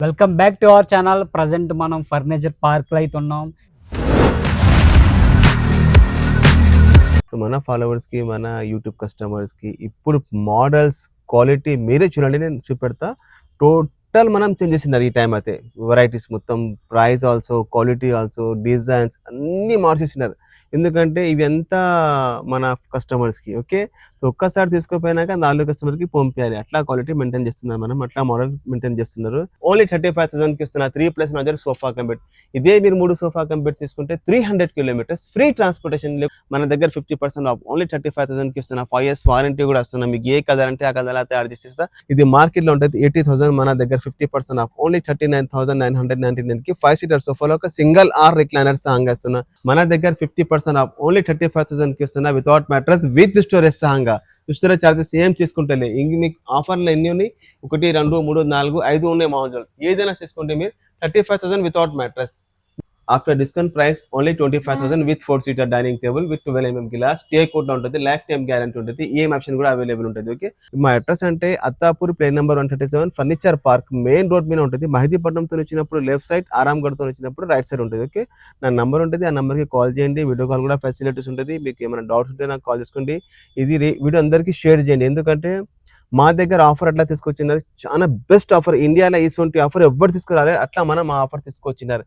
Welcome back to our channel. Present మనం furniture park లో అయితే ఉన్నాం. మన ఫాలోవర్స్ కి మన యూట్యూబ్ కస్టమర్స్ కి ఇప్పుడు మోడల్స్ క్వాలిటీ మీరే చూడండి, నేను చూపెడతా. టోటల్ మనం చేంజ్ చేసినారు ఈ టైం అయితే. వెరైటీస్ మొత్తం, price also, quality also, designs అన్ని మార్చేసినారు. ఎందుకంటే ఇవి అంతా మన కస్టమర్స్ కి ఓకే. సో ఒక్కసారి తీసుకుపోయినాక 4 కస్టమర్ కి పంపించాలి. అట్లా క్వాలిటీ మెయింటైన్ చేస్తున్నారు, మనం అట్లా మోడల్ మెయింటైన్ చేస్తున్నారు. ఓన్లీ 35,000 కి ఇస్తున్నారు 3+1 సోఫా కంపెట్. ఇదే మీరు 3 సోఫా కంపెట్ తీసుకుంటే 300 కిలోమీటర్స్ ఫ్రీ ట్రాన్స్పోర్టేషన్. మన దగ్గర 50% ఆఫ్ ఓన్లీ 35,000 కి ఇస్తున్నా. 5 years వారంటీ కూడా వస్తున్నా. మీకు ఏ కలర్ అంటే ఆ కలర్ అయితే అడ్జస్ట్ చేస్తా. ఇది మార్కెట్ లో ఉంటుంది 80,000, మన దగ్గర 50% ఆఫ్ ఓన్లీ 39,999 కి 5-seater సోఫాలో ఒక సింగిల్ ఆర్ రిక్లైనర్ సాంగ్ ఇస్తున్నా. మన దగ్గర 50% ఆఫ్ ఓన్లీ 35,000 కి ఇస్తున్నా వితౌట్ మ్యాట్రస్ విత్ స్టోరేజ్ సహంగా. స్టోరేజ్ చార్జెస్ ఏం తీసుకుంటలే. ఇంక మీకు ఆఫర్లు ఎన్ని ఉన్నాయి? 1, 2, 3, 4, 5 ఉన్నాయి మోడల్. ఏదైనా తీసుకుంటే మీరు 35,000 without mattress. After discount price only 25,000 with 4-seater dining table with 12mm glass. Stay కూడా ఉంటుంది, లైఫ్ టైం గ్యారంటీ ఉంటుంది, ఈఎం ఆప్షన్ కూడా అవైలబుల్ ఉంటుంది. ఓకే, మా అడ్రస్ అంటే అత్తాపూర్ ప్లేన్ number 137 furniture park main road మీద ఉంటుంది. మహిదీపట్నంతో వచ్చినప్పుడు లెఫ్ట్ సైడ్, ఆరాంగఢ్తో వచ్చినప్పుడు రైట్ సైడ్ ఉంటుంది. ఓకే, నా నంబర్ ఉంటుంది, ఆ నంబర్కి కాల్ చేయండి. వీడియో కాల్ కూడా ఫెసిలిటీస్ ఉంటుంది. మీకు ఏమైనా డౌట్స్ ఉంటే నాకు కాల్ చేసుకోండి. ఇది వీడియో అందరికీ షేర్ చేయండి. ఎందుకంటే మా దగ్గర ఆఫర్ అట్లా తీసుకొచ్చినారు, చాలా బెస్ట్ ఆఫర్. ఇండియాలో ఇటువంటి ఆఫర్ ఎవరు తీసుకురాలేదు, అట్లా మనం ఆ ఆఫర్ తీసుకొచ్చినారు.